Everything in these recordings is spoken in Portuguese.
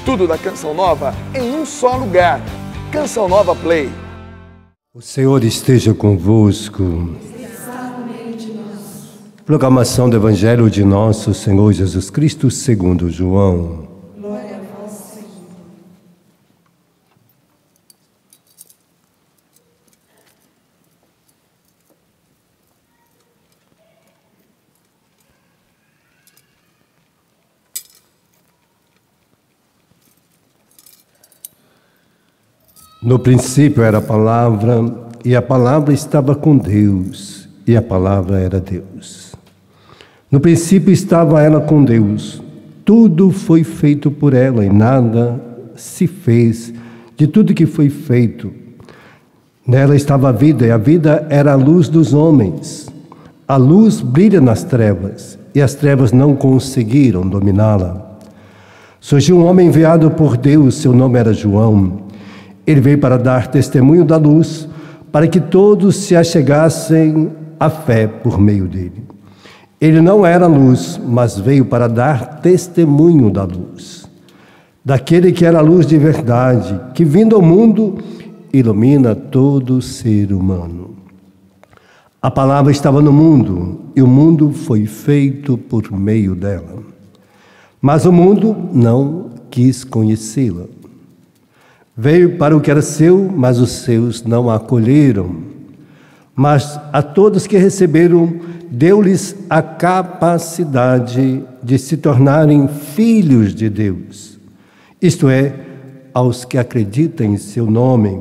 Tudo da Canção Nova em um só lugar. Canção Nova Play. O Senhor esteja convosco. Proclamação do Evangelho de nosso Senhor Jesus Cristo segundo João. Glória a vós, Senhor. No princípio era a palavra, e a palavra estava com Deus, e a palavra era Deus. No princípio estava ela com Deus. Tudo foi feito por ela, e nada se fez de tudo que foi feito. Nela estava a vida, e a vida era a luz dos homens. A luz brilha nas trevas, e as trevas não conseguiram dominá-la. Surgiu um homem enviado por Deus, seu nome era João. Ele veio para dar testemunho da luz, para que todos se achegassem à fé por meio dele. Ele não era luz, mas veio para dar testemunho da luz, daquele que era a luz de verdade, que vindo ao mundo, ilumina todo ser humano. A palavra estava no mundo, e o mundo foi feito por meio dela. Mas o mundo não quis conhecê-la. Veio para o que era seu, mas os seus não a acolheram. Mas a todos que receberam, deu-lhes a capacidade de se tornarem filhos de Deus. Isto é, aos que acreditam em seu nome,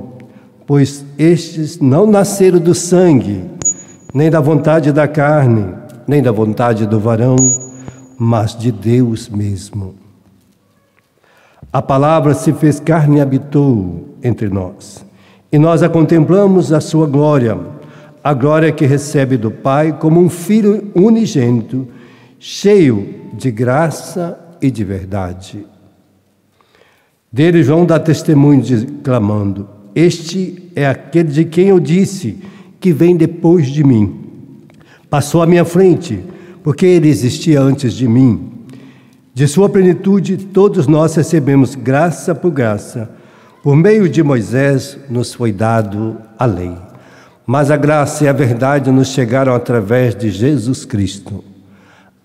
pois estes não nasceram do sangue, nem da vontade da carne, nem da vontade do varão, mas de Deus mesmo. A palavra se fez carne e habitou entre nós, e nós a contemplamos a sua glória, a glória que recebe do Pai como um Filho unigênito, cheio de graça e de verdade. Dele João dá testemunho, clamando: este é aquele de quem eu disse que vem depois de mim. Passou à minha frente, porque ele existia antes de mim. De sua plenitude, todos nós recebemos graça por graça. Por meio de Moisés nos foi dado a lei. Mas a graça e a verdade nos chegaram através de Jesus Cristo.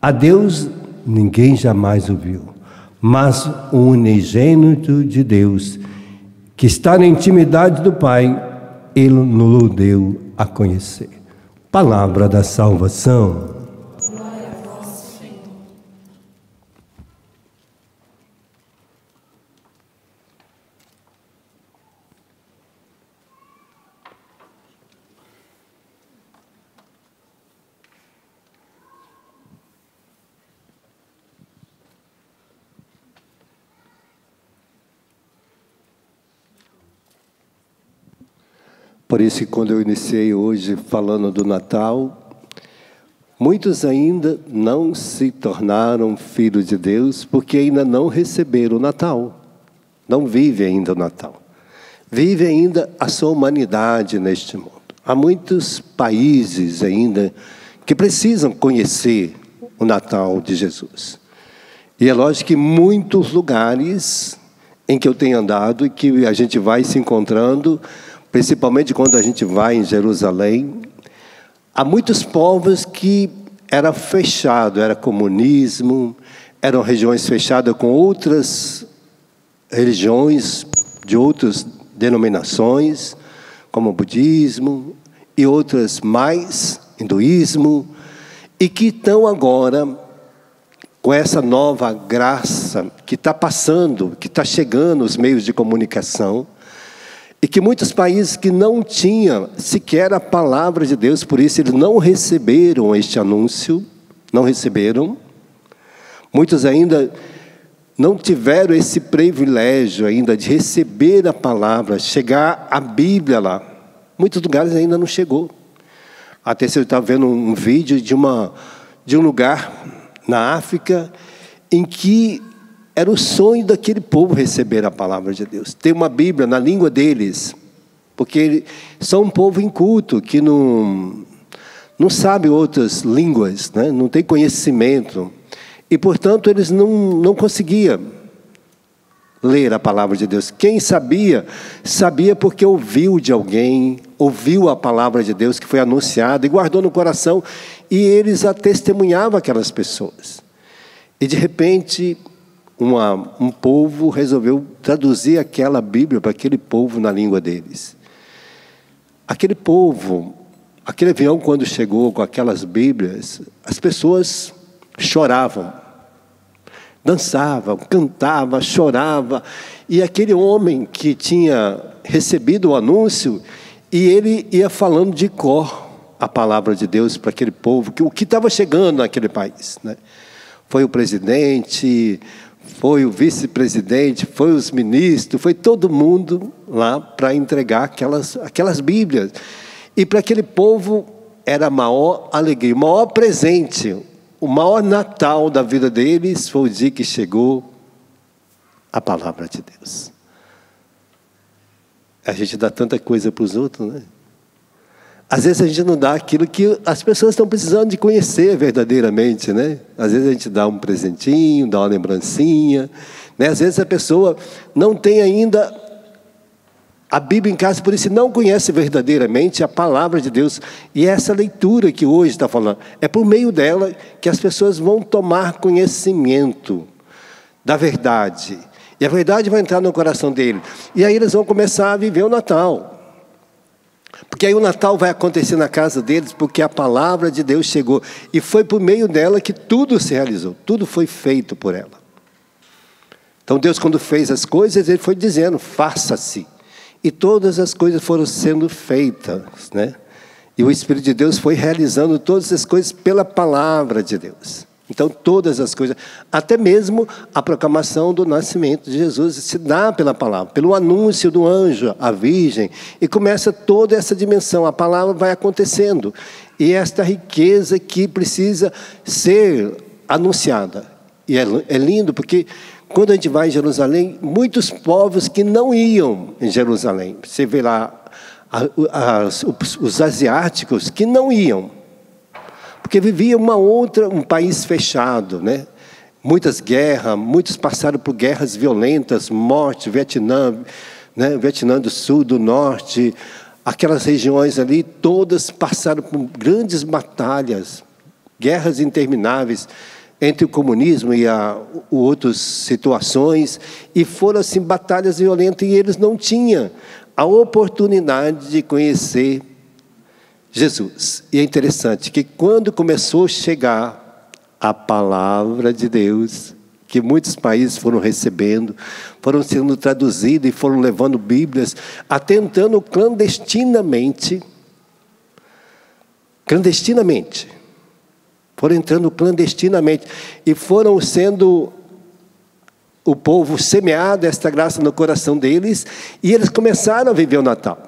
A Deus ninguém jamais o viu, mas o unigênito de Deus, que está na intimidade do Pai, Ele nos deu a conhecer. Palavra da salvação. Por isso que quando eu iniciei hoje falando do Natal, muitos ainda não se tornaram filhos de Deus porque ainda não receberam o Natal. Não vivem ainda o Natal. Vivem ainda a sua humanidade neste mundo. Há muitos países ainda que precisam conhecer o Natal de Jesus. E é lógico que muitos lugares em que eu tenho andado e que a gente vai se encontrando, principalmente quando a gente vai em Jerusalém, há muitos povos que era fechado, era comunismo, eram regiões fechadas com outras religiões de outras denominações, como o budismo e outras mais, hinduísmo, e que estão agora com essa nova graça que está passando, que está chegando os meios de comunicação, e que muitos países que não tinham sequer a palavra de Deus, por isso eles não receberam este anúncio, não receberam. Muitos ainda não tiveram esse privilégio ainda de receber a palavra, chegar a Bíblia lá. Muitos lugares ainda não chegou. Até você estava vendo um vídeo de um lugar na África em que era o sonho daquele povo receber a palavra de Deus. Ter uma Bíblia na língua deles. Porque são um povo inculto, que não sabe outras línguas, né? Não tem conhecimento. E, portanto, eles não conseguiam ler a palavra de Deus. Quem sabia, sabia porque ouviu de alguém, ouviu a palavra de Deus que foi anunciada e guardou no coração, e eles a testemunhavam aquelas pessoas. E de repente, um povo resolveu traduzir aquela Bíblia para aquele povo na língua deles. Aquele povo, aquele avião quando chegou com aquelas Bíblias, as pessoas choravam, dançavam, cantavam, choravam. E aquele homem que tinha recebido o anúncio, e ele ia falando de cor a palavra de Deus para aquele povo, o que estava chegando naquele país, né? Foi o presidente, foi o vice-presidente, foi os ministros, foi todo mundo lá para entregar aquelas Bíblias. E para aquele povo era a maior alegria, o maior presente, o maior Natal da vida deles foi o dia que chegou a palavra de Deus. A gente dá tanta coisa para os outros, né? Às vezes a gente não dá aquilo que as pessoas estão precisando de conhecer verdadeiramente, né? Às vezes a gente dá um presentinho, dá uma lembrancinha, né? Às vezes a pessoa não tem ainda a Bíblia em casa, por isso não conhece verdadeiramente a palavra de Deus. E essa leitura que hoje está falando, é por meio dela que as pessoas vão tomar conhecimento da verdade. E a verdade vai entrar no coração dele. E aí eles vão começar a viver o Natal. Porque aí o Natal vai acontecer na casa deles, porque a palavra de Deus chegou. E foi por meio dela que tudo se realizou. Tudo foi feito por ela. Então Deus, quando fez as coisas, Ele foi dizendo, faça-se. E todas as coisas foram sendo feitas, né? E o Espírito de Deus foi realizando todas as coisas pela palavra de Deus. Então todas as coisas, até mesmo a proclamação do nascimento de Jesus se dá pela palavra, pelo anúncio do anjo, a virgem, e começa toda essa dimensão, a palavra vai acontecendo. E esta riqueza que precisa ser anunciada. E é lindo porque quando a gente vai em Jerusalém, muitos povos que não iam em Jerusalém, você vê lá os asiáticos que não iam, porque vivia um país fechado, né? Muitas guerras, muitos passaram por guerras violentas, morte, Vietnã, né? Vietnã do Sul, do Norte, aquelas regiões ali, todas passaram por grandes batalhas, guerras intermináveis, entre o comunismo e outras situações, e foram assim batalhas violentas, e eles não tinham a oportunidade de conhecer Jesus. E é interessante que quando começou a chegar a palavra de Deus, que muitos países foram recebendo, foram sendo traduzidos e foram levando Bíblias, atentando clandestinamente, foram entrando clandestinamente, e foram sendo o povo semeado esta graça no coração deles, e eles começaram a viver o Natal.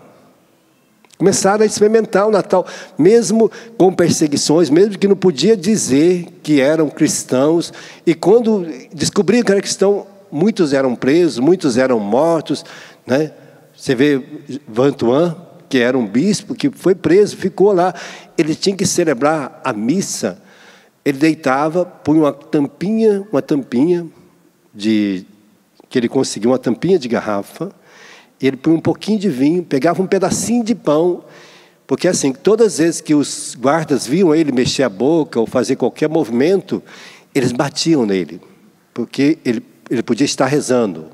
Começaram a experimentar o Natal, mesmo com perseguições, mesmo que não podia dizer que eram cristãos. E quando descobriram que eram cristãos, muitos eram presos, muitos eram mortos, né? Você vê Van Tuan, que era um bispo, que foi preso, ficou lá. Ele tinha que celebrar a missa. Ele deitava, punha uma tampinha que ele conseguiu, uma tampinha de garrafa. Ele punha um pouquinho de vinho, pegava um pedacinho de pão, porque assim, todas as vezes que os guardas viam ele mexer a boca ou fazer qualquer movimento, eles batiam nele, porque ele podia estar rezando,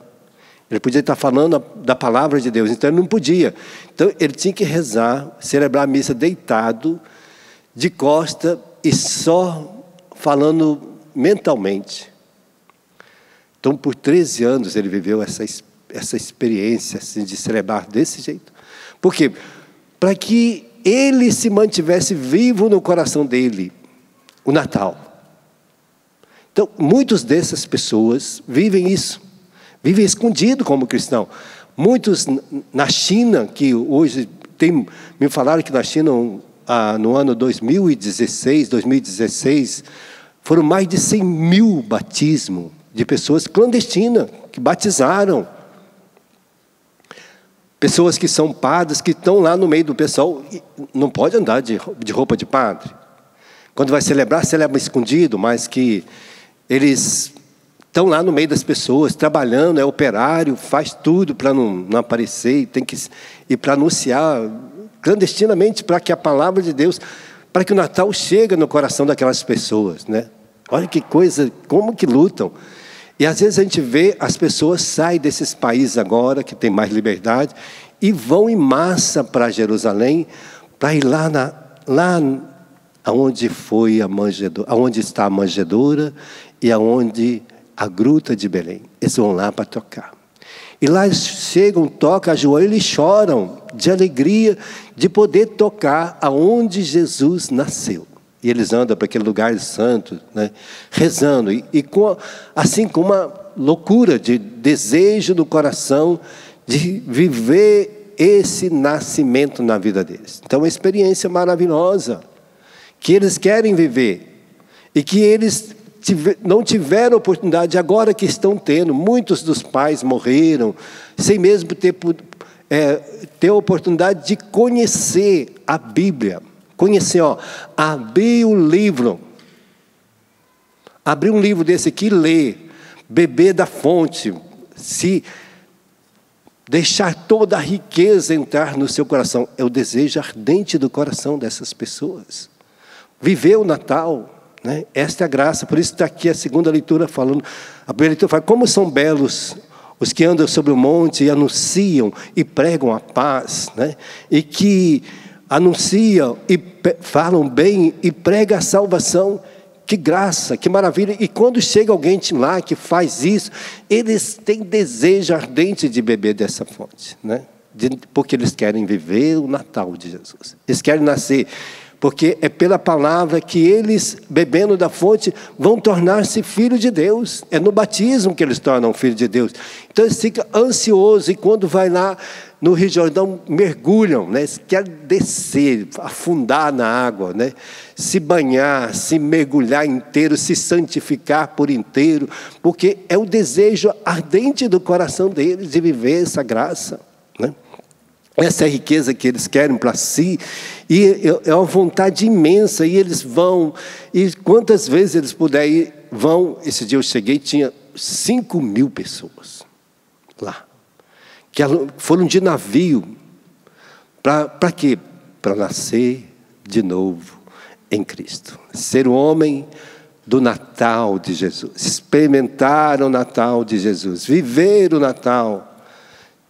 ele podia estar falando da palavra de Deus, então ele não podia. Então ele tinha que rezar, celebrar a missa deitado, de costa e só falando mentalmente. Então por 13 anos ele viveu essa experiência assim, de celebrar desse jeito. Por quê? Para que ele se mantivesse vivo no coração dele, o Natal. Então, muitas dessas pessoas vivem isso, vivem escondido como cristão. Muitos na China, que hoje me falaram que na China, no ano 2016, foram mais de 100 mil batismos de pessoas clandestinas, que batizaram. Pessoas que são padres, que estão lá no meio do pessoal, não pode andar de roupa de padre. Quando vai celebrar, celebra escondido, mas que eles estão lá no meio das pessoas, trabalhando, é operário, faz tudo para não aparecer, tem que ir para anunciar clandestinamente, para que a palavra de Deus, para que o Natal chegue no coração daquelas pessoas, né? Olha que coisa, como que lutam. E às vezes a gente vê as pessoas saem desses países agora, que tem mais liberdade, e vão em massa para Jerusalém, para ir lá aonde foi a manjedoura, aonde está a manjedoura e aonde a gruta de Belém. Eles vão lá para tocar. E lá eles chegam, tocam, ajoelham e choram de alegria de poder tocar aonde Jesus nasceu. E eles andam para aquele lugar santo, né, rezando, assim com uma loucura de desejo no coração de viver esse nascimento na vida deles. Então, é uma experiência maravilhosa que eles querem viver e que eles não tiveram oportunidade, agora que estão tendo. Muitos dos pais morreram sem mesmo ter a oportunidade de conhecer a Bíblia. Conhecer, abrir um livro desse aqui, ler, beber da fonte, se deixar toda a riqueza entrar no seu coração. É o desejo ardente do coração dessas pessoas. Viver o Natal, né? Esta é a graça. Por isso está aqui a segunda leitura falando. A primeira leitura fala, como são belos os que andam sobre o monte e anunciam e pregam a paz, né? E que anunciam e falam bem e pregam a salvação. Que graça, que maravilha. E quando chega alguém lá que faz isso, eles têm desejo ardente de beber dessa fonte, né? Porque eles querem viver o Natal de Jesus. Eles querem nascer, porque é pela palavra que eles, bebendo da fonte, vão tornar-se filhos de Deus. É no batismo que eles tornam filhos de Deus. Então eles ficam ansiosos, e quando vai lá no Rio Jordão, mergulham, né? Eles querem descer, afundar na água, né? Se banhar, se mergulhar inteiro, se santificar por inteiro, porque é o desejo ardente do coração deles de viver essa graça, né? Essa é a riqueza que eles querem para si, e é uma vontade imensa, e eles vão, e quantas vezes eles puderem ir, vão. Esse dia eu cheguei, tinha 5.000 pessoas lá, que foram de navio, para quê? Para nascer de novo em Cristo, ser o homem do Natal de Jesus, experimentar o Natal de Jesus, viver o Natal,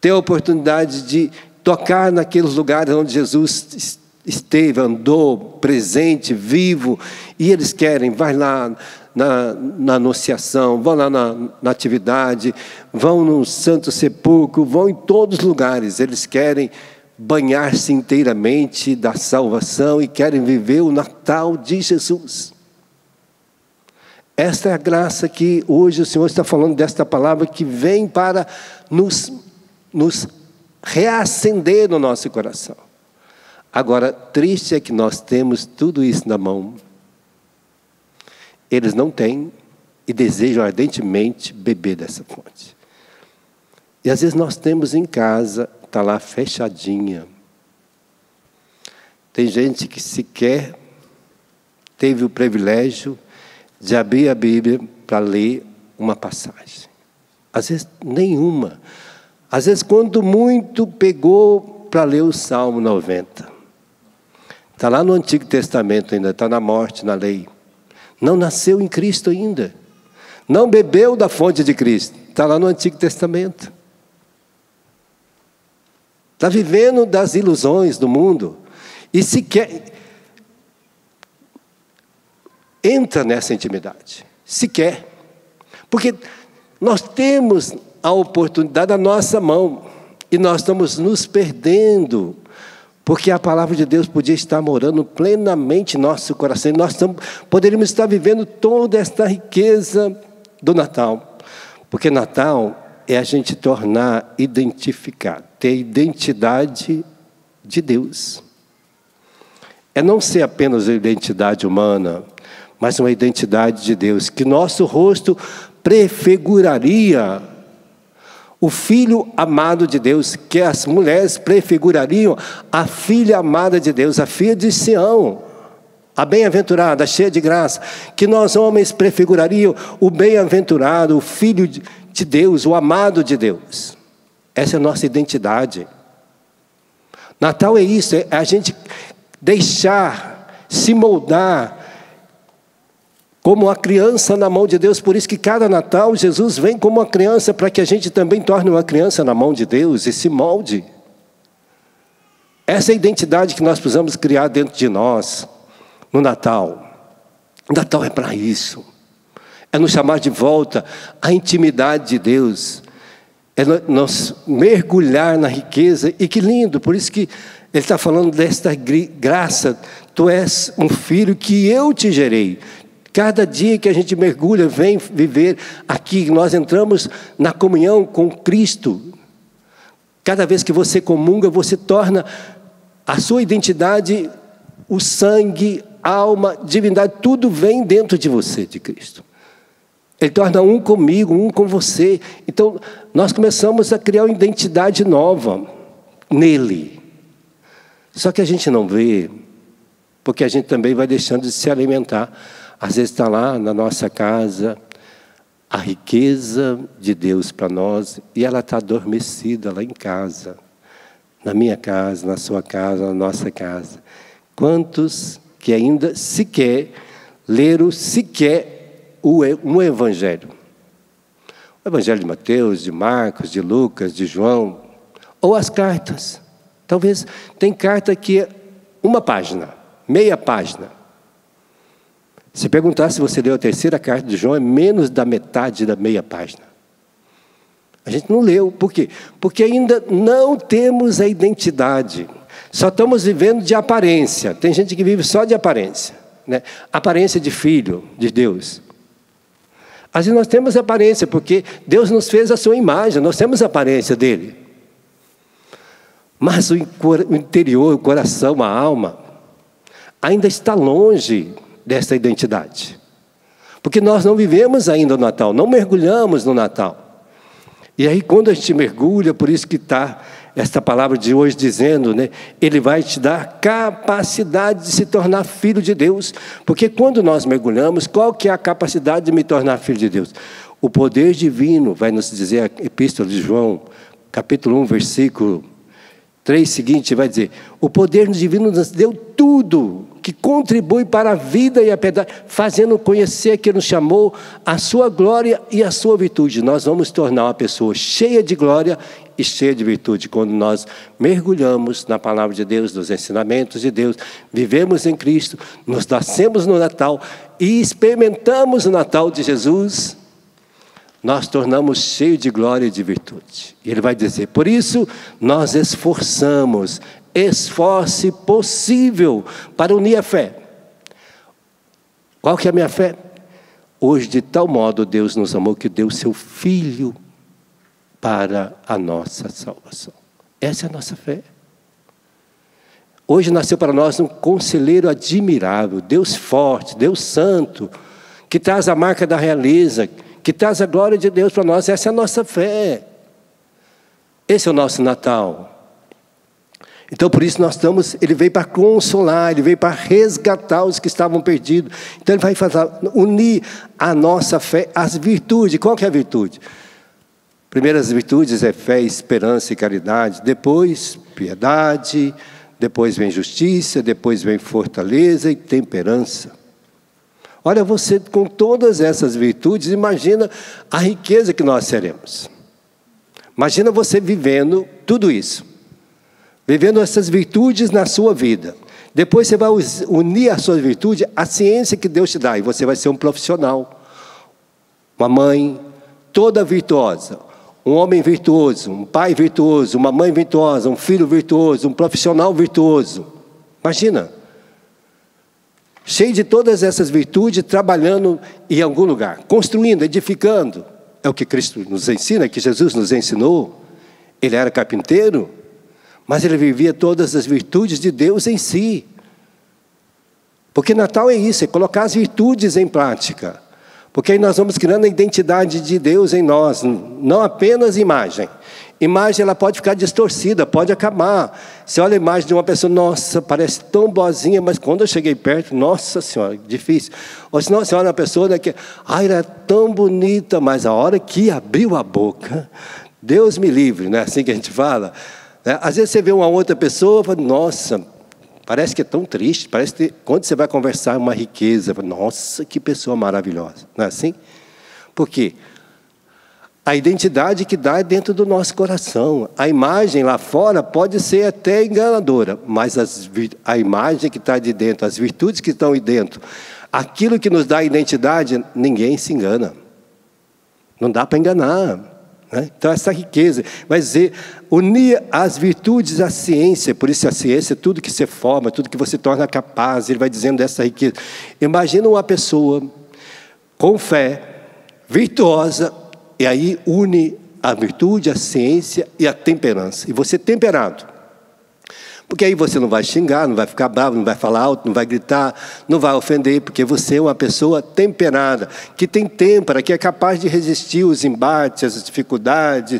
ter a oportunidade de tocar naqueles lugares onde Jesus esteve, andou, presente, vivo. E eles querem, vai lá na anunciação, vão lá na atividade, vão no Santo Sepulcro, vão em todos os lugares. Eles querem banhar-se inteiramente da salvação e querem viver o Natal de Jesus. Esta é a graça que hoje o Senhor está falando, desta palavra que vem para nos reacender no nosso coração. Agora, triste é que nós temos tudo isso na mão. Eles não têm e desejam ardentemente beber dessa fonte. E às vezes nós temos em casa, está lá fechadinha. Tem gente que sequer teve o privilégio de abrir a Bíblia para ler uma passagem. Às vezes nenhuma. Às vezes, quando muito, pegou para ler o Salmo 90. Está lá no Antigo Testamento ainda, está na morte, na lei. Não nasceu em Cristo ainda. Não bebeu da fonte de Cristo. Está lá no Antigo Testamento. Está vivendo das ilusões do mundo. E sequer entra nessa intimidade. Sequer. Porque nós temos a oportunidade na nossa mão, e nós estamos nos perdendo, porque a palavra de Deus podia estar morando plenamente em nosso coração, e nós poderíamos estar vivendo toda esta riqueza do Natal, porque Natal é a gente identificar, ter identidade de Deus, é não ser apenas a identidade humana, mas uma identidade de Deus, que nosso rosto prefiguraria o Filho amado de Deus, que as mulheres prefigurariam a filha amada de Deus, a filha de Sião. a bem-aventurada, a cheia de graça, que nós homens prefigurariam o bem-aventurado, o Filho de Deus, o amado de Deus. Essa é a nossa identidade. Natal é isso, é a gente deixar, se moldar como uma criança na mão de Deus. Por isso que cada Natal Jesus vem como uma criança, para que a gente também torne uma criança na mão de Deus e se molde. Essa é a identidade que nós precisamos criar dentro de nós no Natal. O Natal é para isso. É nos chamar de volta à intimidade de Deus. É nós mergulhar na riqueza. E que lindo, por isso que ele está falando desta graça. Tu és um filho que eu te gerei. Cada dia que a gente mergulha, vem viver aqui, nós entramos na comunhão com Cristo. Cada vez que você comunga, você torna a sua identidade, o sangue, alma, divindade, tudo vem dentro de você, de Cristo. Ele torna um comigo, um com você. Então, nós começamos a criar uma identidade nova nele. Só que a gente não vê, porque a gente também vai deixando de se alimentar. Às vezes está lá na nossa casa a riqueza de Deus para nós e ela está adormecida lá em casa, na minha casa, na sua casa, na nossa casa. Quantos que ainda sequer leram um evangelho? O evangelho de Mateus, de Marcos, de Lucas, de João, ou as cartas. Talvez tem carta que é uma página, meia página. Se perguntar se você leu a terceira carta de João, é menos da metade da meia página. A gente não leu. Por quê? Porque ainda não temos a identidade. Só estamos vivendo de aparência. Tem gente que vive só de aparência, né? Aparência de filho de Deus. Às vezes nós temos aparência, porque Deus nos fez a sua imagem, nós temos a aparência dele. Mas o interior, o coração, a alma, ainda está longe dessa identidade. Porque nós não vivemos ainda o Natal, não mergulhamos no Natal. E aí quando a gente mergulha, por isso que está esta palavra de hoje dizendo, né, Ele vai te dar capacidade de se tornar filho de Deus. Porque quando nós mergulhamos, qual que é a capacidade de me tornar filho de Deus? O poder divino, vai nos dizer a Epístola de João, capítulo 1, versículo 3 seguinte, vai dizer: o poder divino nos deu tudo que contribui para a vida e a piedade, fazendo conhecer que nos chamou a sua glória e a sua virtude. Nós vamos tornar uma pessoa cheia de glória e cheia de virtude quando nós mergulhamos na palavra de Deus, nos ensinamentos de Deus, vivemos em Cristo, nos nascemos no Natal e experimentamos o Natal de Jesus. Nós tornamos cheio de glória e de virtude. E ele vai dizer: por isso nós esforçamos, esforce possível para unir a fé. Qual que é a minha fé? Hoje, de tal modo Deus nos amou que deu seu Filho para a nossa salvação. Essa é a nossa fé. Hoje nasceu para nós um conselheiro admirável, Deus forte, Deus santo, que traz a marca da realeza, que traz a glória de Deus para nós. Essa é a nossa fé. Esse é o nosso Natal. Então, por isso nós estamos, ele veio para consolar, ele veio para resgatar os que estavam perdidos. Então, ele vai unir a nossa fé às virtudes. Qual que é a virtude? Primeiras virtudes é fé, esperança e caridade. Depois, piedade. Depois vem justiça. Depois vem fortaleza e temperança. Olha, você com todas essas virtudes, imagina a riqueza que nós seremos. Imagina você vivendo tudo isso. Vivendo essas virtudes na sua vida. Depois você vai unir a sua virtude à ciência que Deus te dá. E você vai ser um profissional. Uma mãe toda virtuosa. Um homem virtuoso. Um pai virtuoso. Uma mãe virtuosa. Um filho virtuoso. Um profissional virtuoso. Imagina. Cheio de todas essas virtudes, trabalhando em algum lugar. Construindo, edificando. É o que Cristo nos ensina, que Jesus nos ensinou. Ele era carpinteiro. Mas ele vivia todas as virtudes de Deus em si. Porque Natal é isso, é colocar as virtudes em prática. Porque aí nós vamos criando a identidade de Deus em nós, não apenas imagem. Imagem, ela pode ficar distorcida, pode acabar. Você olha a imagem de uma pessoa, nossa, parece tão boazinha, mas quando eu cheguei perto, nossa senhora, difícil. Ou senão você olha uma pessoa, né, que, ela é tão bonita, mas a hora que abriu a boca, Deus me livre, não é assim que a gente fala? Às vezes você vê uma outra pessoa, fala, nossa, parece que é tão triste, parece que quando você vai conversar é uma riqueza, nossa, que pessoa maravilhosa, não é assim? Por quê? A identidade que dá é dentro do nosso coração. A imagem lá fora pode ser até enganadora, mas a imagem que está de dentro, as virtudes que estão aí dentro, aquilo que nos dá identidade, ninguém se engana. Não dá para enganar, né? Então essa riqueza, vai dizer, unir as virtudes à ciência, por isso a ciência é tudo que você forma, tudo que você torna capaz, ele vai dizendo dessa riqueza. Imagina uma pessoa com fé, virtuosa, e aí une a virtude, a ciência e a temperança. E você temperado. Porque aí você não vai xingar, não vai ficar bravo, não vai falar alto, não vai gritar, não vai ofender, porque você é uma pessoa temperada, que tem têmpera, que é capaz de resistir os embates, as dificuldades,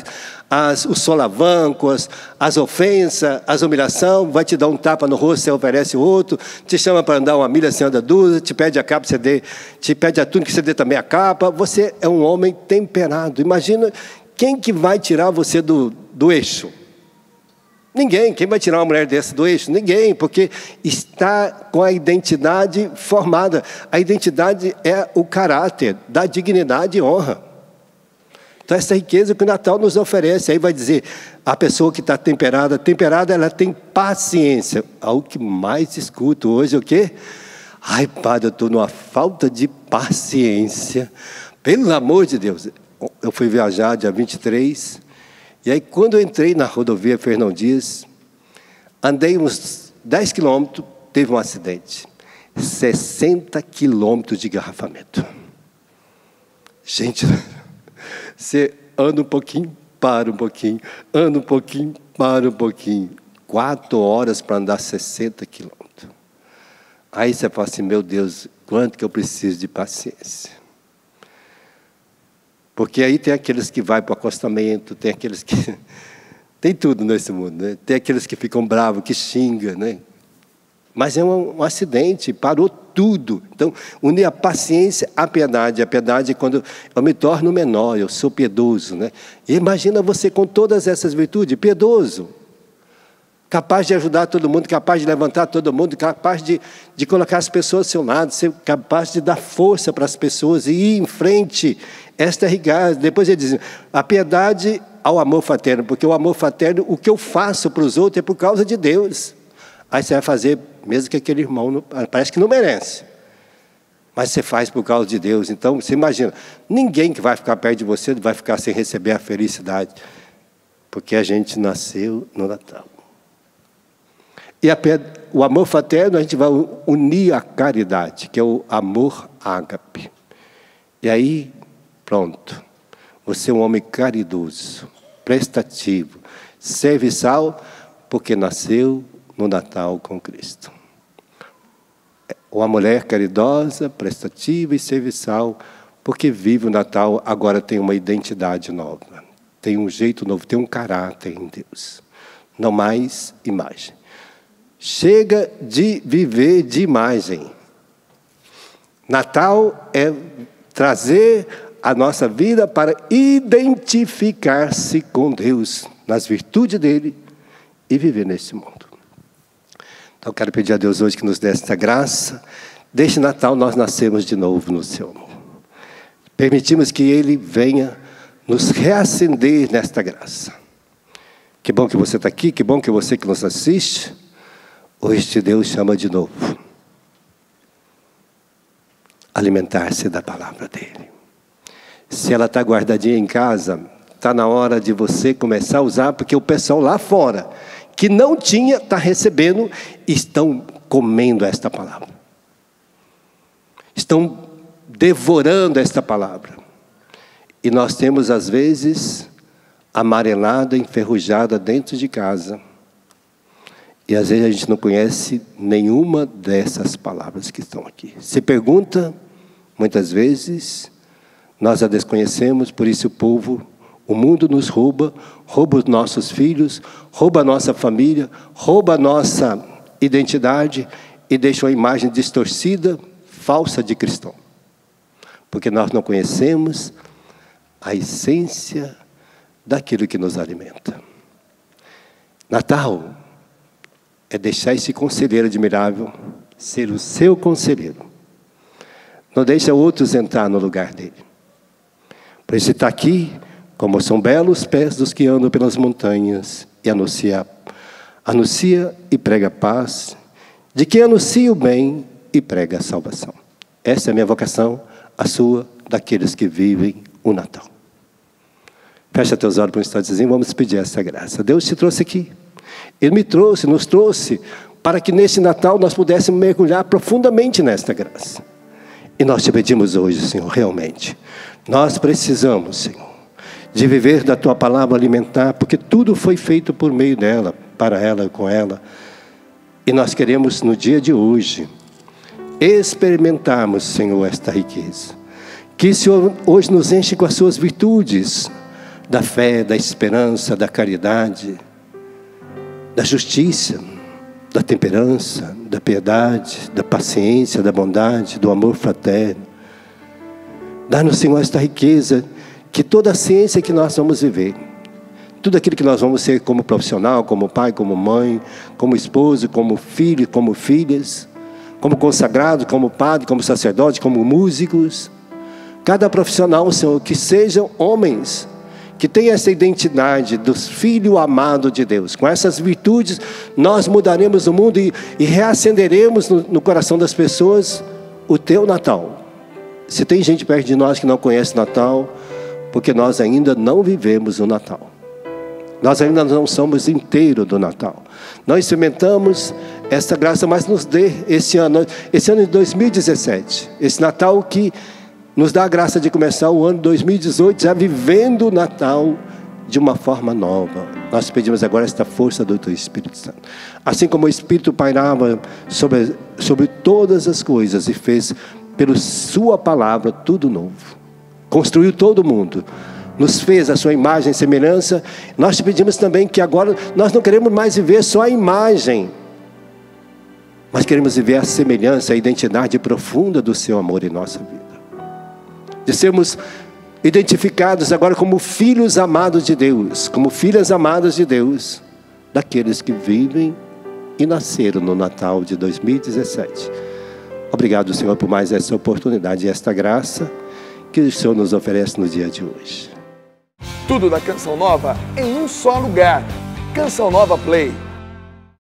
os solavancos, as ofensas, as humilhações, vai te dar um tapa no rosto, você oferece o outro, te chama para andar uma milha, você anda duas, te pede a capa, você dê, te pede a túnica, você dê também a capa. Você é um homem temperado. Imagina quem que vai tirar você do eixo? Ninguém. Quem vai tirar uma mulher dessa do eixo? Ninguém, porque está com a identidade formada. A identidade é o caráter da dignidade e honra. Então essa riqueza que o Natal nos oferece, aí vai dizer, a pessoa que está temperada, ela tem paciência. O que mais escuto hoje é o quê? Ai, padre, eu estou numa falta de paciência. Pelo amor de Deus. Eu fui viajar dia 23, e aí quando eu entrei na rodovia Fernão Dias, andei uns 10 quilômetros, teve um acidente. 60 quilômetros de engarrafamento. Gente, você anda um pouquinho, para um pouquinho, anda um pouquinho, para um pouquinho. 4 horas para andar 60 quilômetros. Aí você fala assim, meu Deus, quanto que eu preciso de paciência. Porque aí tem aqueles que vão para o acostamento, tem aqueles que... Tem tudo nesse mundo, né? Tem aqueles que ficam bravos, que xingam, né? Mas é um acidente, parou tudo. Então, unir a paciência à piedade. A piedade é quando eu me torno menor, eu sou piedoso, né? E imagina você com todas essas virtudes, piedoso. Capaz de ajudar todo mundo, capaz de levantar todo mundo, capaz de colocar as pessoas ao seu lado, ser capaz de dar força para as pessoas e ir em frente. Esta é a riqueza. Depois ele diz, a piedade ao amor fraterno, porque o amor fraterno, o que eu faço para os outros é por causa de Deus. Aí você vai fazer, mesmo que aquele irmão, parece que não merece, mas você faz por causa de Deus. Então, você imagina, ninguém que vai ficar perto de você vai ficar sem receber a felicidade, porque a gente nasceu no Natal. E o amor fraterno, a gente vai unir a caridade, que é o amor ágape. E aí, pronto. Você é um homem caridoso, prestativo, serviçal, porque nasceu no Natal com Cristo. Uma mulher caridosa, prestativa e serviçal, porque vive o Natal, agora tem uma identidade nova. Tem um jeito novo, tem um caráter em Deus. Não mais imagem. Chega de viver de imagem. Natal é trazer a nossa vida para identificar-se com Deus, nas virtudes dele, e viver nesse mundo. Então, eu quero pedir a Deus hoje que nos dê esta graça. Desde Natal nós nascemos de novo no seu amor. Permitimos que ele venha nos reacender nesta graça. Que bom que você está aqui, que bom que você que nos assiste. Hoje Deus chama de novo. Alimentar-se da palavra dele. Se ela está guardadinha em casa, está na hora de você começar a usar, porque o pessoal lá fora, que não tinha, está recebendo, estão comendo esta palavra. Estão devorando esta palavra. E nós temos, às vezes, amarelada, enferrujada dentro de casa. E às vezes a gente não conhece nenhuma dessas palavras que estão aqui. Se pergunta, muitas vezes, Nós a desconhecemos, por isso o mundo nos rouba os nossos filhos, rouba a nossa família, rouba a nossa identidade e deixa uma imagem distorcida, falsa de cristão. Porque nós não conhecemos a essência daquilo que nos alimenta. Natal é deixar esse conselheiro admirável ser o seu conselheiro. Não deixa outros entrar no lugar dele. Por isso está aqui, como são belos pés dos que andam pelas montanhas, e anuncia e prega paz, de quem anuncia o bem e prega a salvação. Essa é a minha vocação, a sua, daqueles que vivem o Natal. Fecha teus olhos por um instantezinho, vamos pedir essa graça. Deus te trouxe aqui. Ele me trouxe, nos trouxe, para que nesse Natal nós pudéssemos mergulhar profundamente nesta graça. E nós te pedimos hoje, Senhor, realmente, nós precisamos, Senhor, de viver da Tua palavra alimentar, porque tudo foi feito por meio dela, para ela, com ela. E nós queremos, no dia de hoje, experimentarmos, Senhor, esta riqueza. Que o Senhor hoje nos enche com as suas virtudes, da fé, da esperança, da caridade, da justiça, da temperança, da piedade, da paciência, da bondade, do amor fraterno. Dá-nos, Senhor, esta riqueza, que toda a ciência que nós vamos viver, tudo aquilo que nós vamos ser como profissional, como pai, como mãe, como esposo, como filho, como filhas, como consagrado, como padre, como sacerdote, como músicos. Cada profissional, Senhor, que sejam homens, que tenham essa identidade dos filhos amados de Deus. Com essas virtudes, nós mudaremos o mundo e reacenderemos no coração das pessoas o Teu Natal. Se tem gente perto de nós que não conhece o Natal, porque nós ainda não vivemos o Natal. Nós ainda não somos inteiros do Natal. Nós experimentamos esta graça, mas nos dê esse ano de 2017, esse Natal que nos dá a graça de começar o ano 2018 já vivendo o Natal de uma forma nova. Nós pedimos agora esta força do Teu Espírito Santo. Assim como o Espírito pairava sobre todas as coisas e fez pela Sua palavra tudo novo. Construiu todo mundo. Nos fez a Sua imagem e semelhança. Nós te pedimos também que agora nós não queremos mais viver só a imagem, mas queremos viver a semelhança, a identidade profunda do Seu amor em nossa vida. De sermos identificados agora como filhos amados de Deus, como filhas amadas de Deus, daqueles que vivem e nasceram no Natal de 2017. Obrigado, Senhor, por mais essa oportunidade e esta graça que o Senhor nos oferece no dia de hoje. Tudo da Canção Nova em um só lugar. Canção Nova Play.